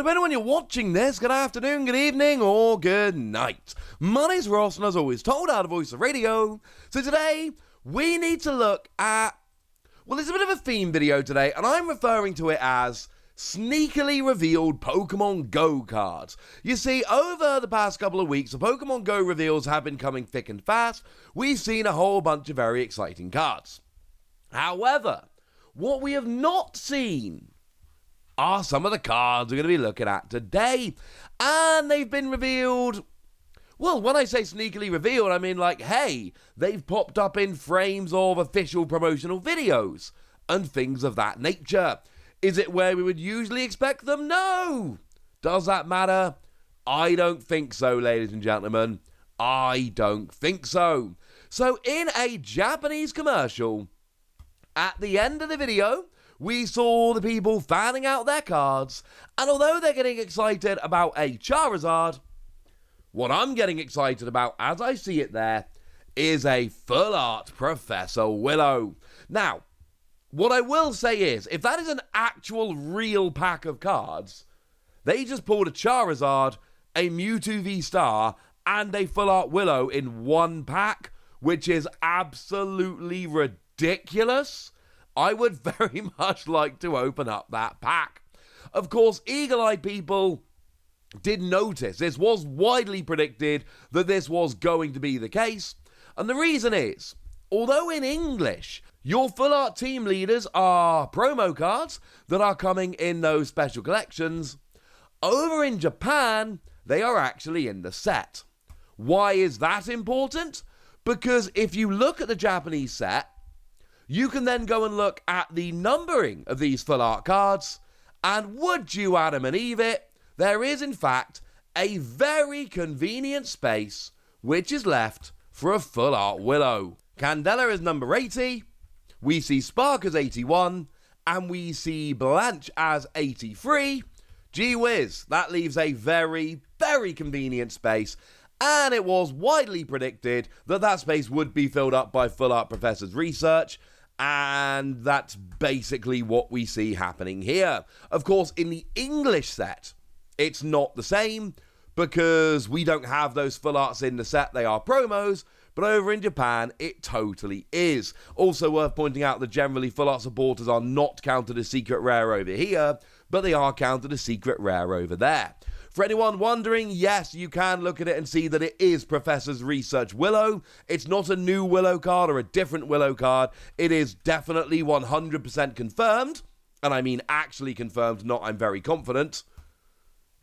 depending on when you're watching this, good afternoon, good evening, or good night. My name's Ross, and as always, told out of Voice of Radio. So today, we need to look at, well, it's a bit of a theme video today, and I'm referring to it as sneakily revealed Pokemon Go cards. You see, over the past couple of weeks, the Pokemon Go reveals have been coming thick and fast. We've seen a whole bunch of very exciting cards. However, what we have not seen are some of the cards we're going to be looking at today. And they've been revealed. Well, when I say sneakily revealed, I mean like, hey, they've popped up in frames of official promotional videos and things of that nature. Is it where we would usually expect them? No. Does that matter? I don't think so, ladies and gentlemen. I don't think so. So in a Japanese commercial, at the end of the video, we saw the people fanning out their cards, and although they're getting excited about a Charizard, what I'm getting excited about, as I see it there, is a full art Professor Willow. Now, what I will say is, if that is an actual real pack of cards, they just pulled a Charizard, a Mewtwo V-Star, and a full art Willow in one pack, which is absolutely ridiculous. I would very much like to open up that pack. Of course, eagle-eyed people did notice. This was widely predicted that this was going to be the case. And the reason is, although in English, your full art team leaders are promo cards that are coming in those special collections, over in Japan, they are actually in the set. Why is that important? Because if you look at the Japanese set, you can then go and look at the numbering of these full art cards, and would you Adam and Eve it, there is in fact a very convenient space which is left for a full art Willow. Candela is number 80, we see Spark as 81, and we see Blanche as 83. Gee whiz, that leaves a very, very convenient space, and it was widely predicted that that space would be filled up by full art Professor's Research. And that's basically what we see happening here. Of course, in the English set, it's not the same because we don't have those full arts in the set. They are promos, but over in Japan, it totally is. Also worth pointing out that generally full art supporters are not counted as secret rare over here, but they are counted as secret rare over there. For anyone wondering, yes, you can look at it and see that it is Professor's Research Willow. It's not a new Willow card or a different Willow card. It is definitely 100% confirmed, and I mean actually confirmed, not I'm very confident,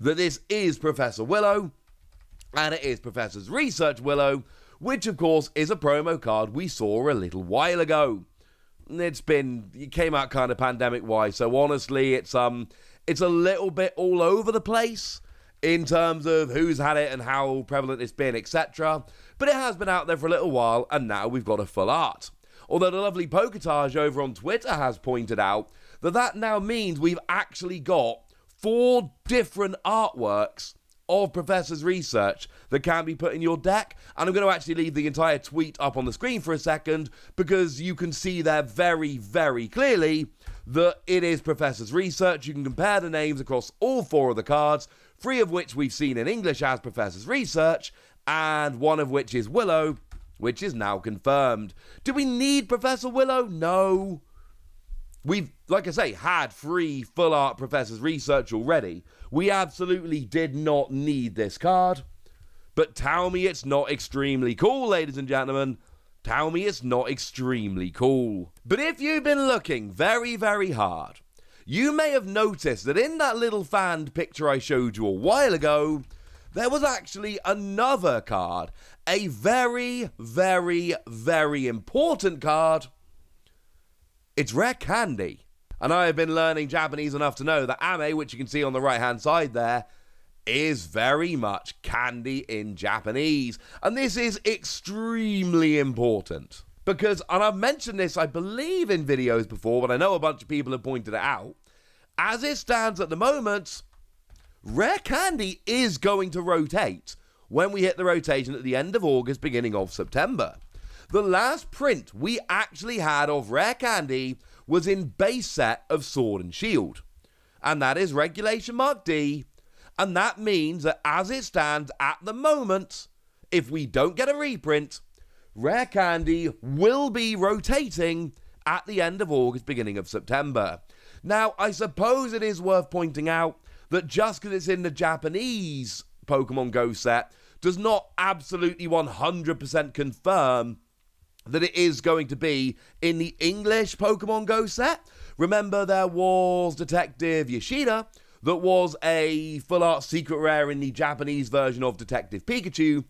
that this is Professor Willow, and it is Professor's Research Willow, which of course is a promo card we saw a little while ago. It came out kind of pandemic-wise, so honestly, it's a little bit all over the place in terms of who's had it and how prevalent it's been, etc. But it has been out there for a little while, and now we've got a full art. Although the lovely Poketage over on Twitter has pointed out that now means we've actually got 4 different artworks of Professor's Research that can be put in your deck. And I'm going to actually leave the entire tweet up on the screen for a second, because you can see there very, very clearly that it is Professor's Research. You can compare the names across all 4 of the cards, 3 of which we've seen in English as Professor's Research, and 1 of which is Willow, which is now confirmed. Do we need Professor Willow? No. We've, like I say, had 3 full art Professor's Research already. We absolutely did not need this card. But tell me it's not extremely cool, ladies and gentlemen. Tell me it's not extremely cool. But if you've been looking very, very hard, you may have noticed that in that little fanned picture I showed you a while ago, there was actually another card. A very, very, very important card. It's Rare Candy. And I have been learning Japanese enough to know that ame, which you can see on the right-hand side there, is very much candy in Japanese. And this is extremely important. Because, and I've mentioned this, I believe, in videos before, but I know a bunch of people have pointed it out. As it stands at the moment, Rare Candy is going to rotate when we hit the rotation at the end of August, beginning of September. The last print we actually had of Rare Candy was in base set of Sword and Shield. And that is Regulation Mark D, And that means that as it stands at the moment, if we don't get a reprint, Rare Candy will be rotating at the end of August, beginning of September. Now, I suppose it is worth pointing out that just because it's in the Japanese Pokemon Go set does not absolutely 100% confirm that it is going to be in the English Pokemon Go set. Remember, there was Detective Yoshida that was a full art secret rare in the Japanese version of Detective Pikachu,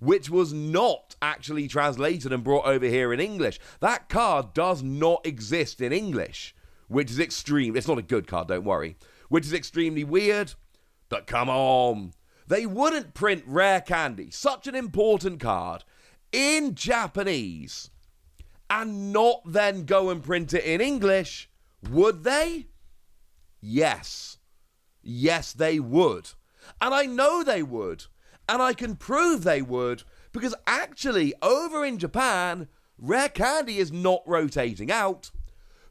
which was not actually translated and brought over here in English. That card does not exist in English, which is extreme. It's not a good card, don't worry. Which is extremely weird, but come on. They wouldn't print Rare Candy, such an important card, in Japanese, and not then go and print it in English, would they? Yes. Yes, they would. And I know they would. And I can prove they would, because actually, over in Japan, Rare Candy is not rotating out,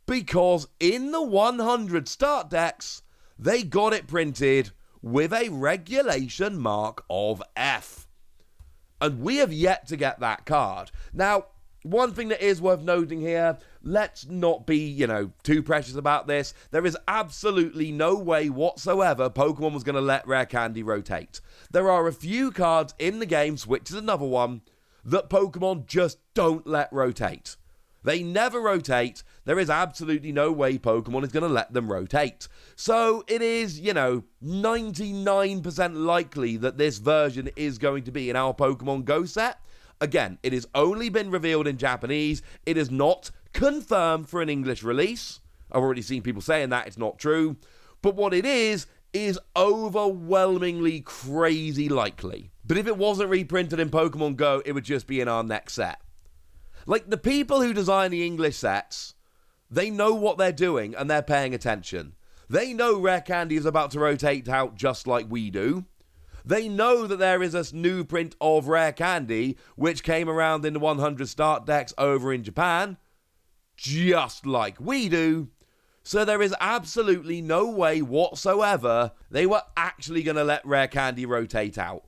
because in the 100 start decks, they got it printed with a regulation mark of F. And we have yet to get that card. Now, one thing that is worth noting here, let's not be, too precious about this. There is absolutely no way whatsoever Pokemon was going to let Rare Candy rotate. There are a few cards in the game, Switch is another one, that Pokemon just don't let rotate. They never rotate. There is absolutely no way Pokemon is going to let them rotate. So it is, 99% likely that this version is going to be in our Pokemon Go set. Again, it has only been revealed in Japanese. It is not confirmed for an English release. I've already seen people saying that. It's not true. But what it is overwhelmingly crazy likely. But if it wasn't reprinted in Pokemon Go, it would just be in our next set. Like, the people who design the English sets, they know what they're doing and they're paying attention. They know Rare Candy is about to rotate out just like we do. They know that there is a new print of Rare Candy, which came around in the 100 start decks over in Japan, just like we do. So there is absolutely no way whatsoever they were actually going to let Rare Candy rotate out.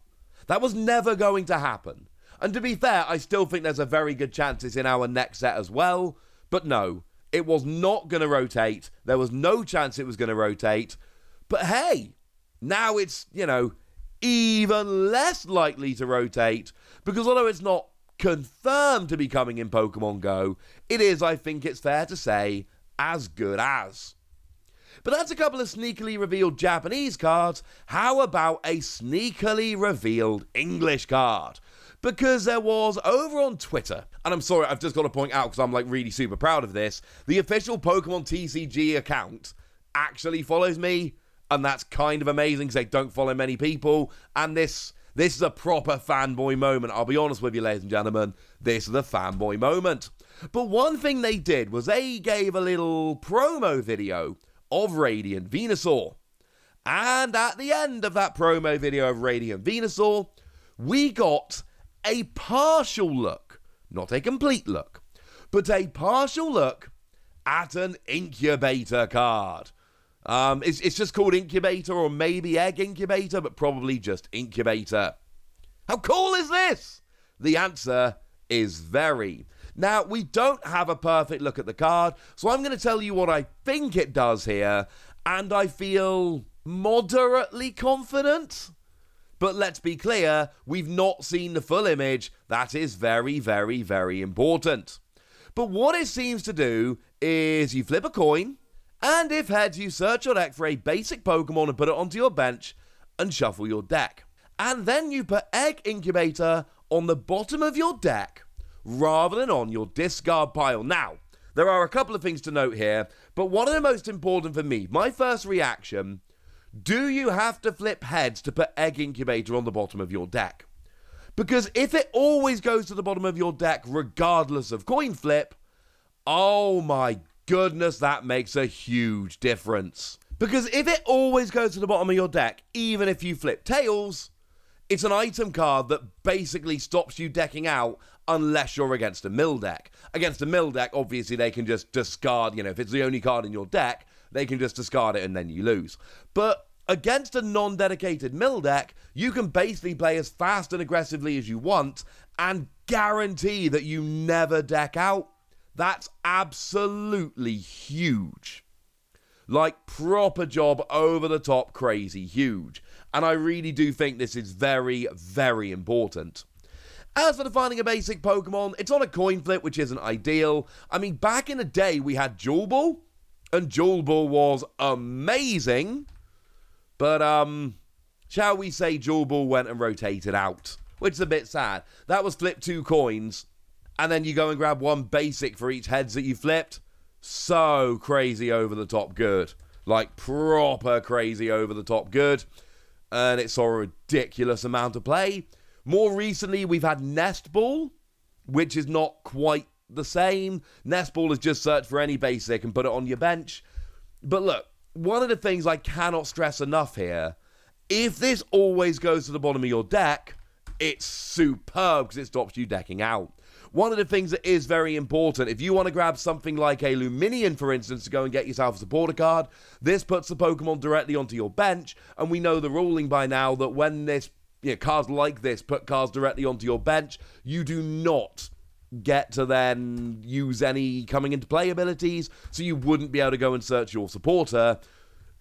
That was never going to happen. And to be fair, I still think there's a very good chance it's in our next set as well. But no, it was not going to rotate. There was no chance it was going to rotate. But hey, now it's, even less likely to rotate, because although it's not confirmed to be coming in Pokemon Go, it is, I think it's fair to say, as good as. But that's a couple of sneakily revealed Japanese cards. How about a sneakily revealed English card? Because there was over on Twitter, and I'm sorry, I've just got to point out because I'm really super proud of this, the official Pokémon TCG account actually follows me, and that's kind of amazing because they don't follow many people, and this is a proper fanboy moment. I'll be honest with you, ladies and gentlemen, this is a fanboy moment. But one thing they did was they gave a little promo video of Radiant Venusaur. And at the end of that promo video of Radiant Venusaur, we got a partial look, not a complete look, but a partial look at an Incubator card. It's just called Incubator, or maybe Egg Incubator, but probably just Incubator. How cool is this? The answer is very. Now, we don't have a perfect look at the card, so I'm going to tell you what I think it does here, and I feel moderately confident. But let's be clear, we've not seen the full image. That is very, very, very important. But what it seems to do is you flip a coin, and if heads, you search your deck for a basic Pokemon and put it onto your bench and shuffle your deck. And then you put Egg Incubator on the bottom of your deck rather than on your discard pile. Now, there are a couple of things to note here, but one of the most important for me, my first reaction, do you have to flip heads to put Egg Incubator on the bottom of your deck? Because if it always goes to the bottom of your deck regardless of coin flip, oh my goodness, that makes a huge difference. Because if it always goes to the bottom of your deck, even if you flip tails, it's an item card that basically stops you decking out unless you're against a mill deck. Against a mill deck, obviously they can just discard, if it's the only card in your deck, they can just discard it and then you lose. But against a non-dedicated mill deck, you can basically play as fast and aggressively as you want and guarantee that you never deck out. That's absolutely huge. Like, proper job, over the top, crazy huge. And I really do think this is very, very important. As for defining a basic Pokemon, it's on a coin flip, which isn't ideal. I mean, back in the day, we had Jewel Ball, and Jewel Ball was amazing. But, shall we say Jewel Ball went and rotated out, which is a bit sad. That was flip 2 coins, and then you go and grab 1 basic for each heads that you flipped. So crazy over the top good. Like, proper crazy over the top good. And it saw a ridiculous amount of play. More recently, we've had Nest Ball, which is not quite the same. Nest Ball is just search for any basic and put it on your bench. But look, one of the things I cannot stress enough here, if this always goes to the bottom of your deck, it's superb because it stops you decking out. One of the things that is very important, if you want to grab something like a Luminion, for instance, to go and get yourself a supporter card, this puts the Pokemon directly onto your bench, and we know the ruling by now that when this, cards like this put cards directly onto your bench, you do not get to then use any coming into play abilities, so you wouldn't be able to go and search your supporter.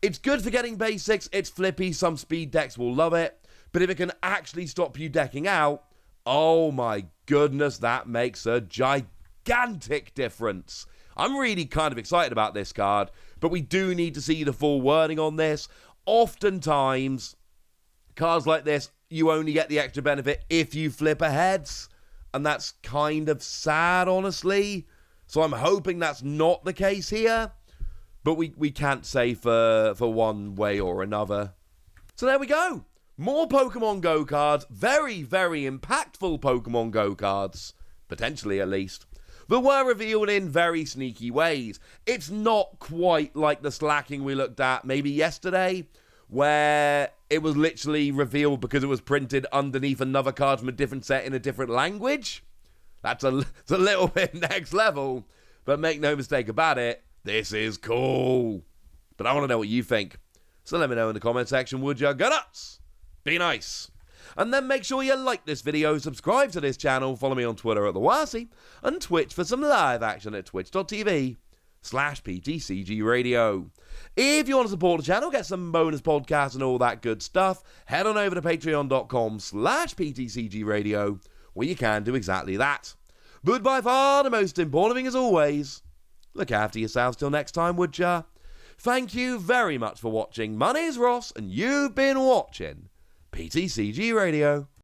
It's good for getting basics, it's flippy, some speed decks will love it, but if it can actually stop you decking out, oh my goodness, that makes a gigantic difference. I'm really kind of excited about this card, but we do need to see the full wording on this. Oftentimes, cards like this, you only get the extra benefit if you flip a heads, and that's kind of sad, honestly. So I'm hoping that's not the case here, but we can't say for one way or another. So there we go. More Pokemon Go cards, very, very impactful Pokemon Go cards, potentially at least, that were revealed in very sneaky ways. It's not quite like the slacking we looked at maybe yesterday, where it was literally revealed because it was printed underneath another card from a different set in a different language. It's a little bit next level, but make no mistake about it, this is cool. But I want to know what you think, so let me know in the comment section, would ya? Go nuts! Be nice. And then make sure you like this video, subscribe to this channel, follow me on Twitter at TheWarsy, and Twitch for some live action at twitch.tv/PTCG Radio. If you want to support the channel, get some bonus podcasts and all that good stuff, head on over to patreon.com/PTCG Radio, where you can do exactly that. But by far the most important thing as always, look after yourselves till next time, would ya? Thank you very much for watching. My name's Ross, and you've been watching PTCG Radio.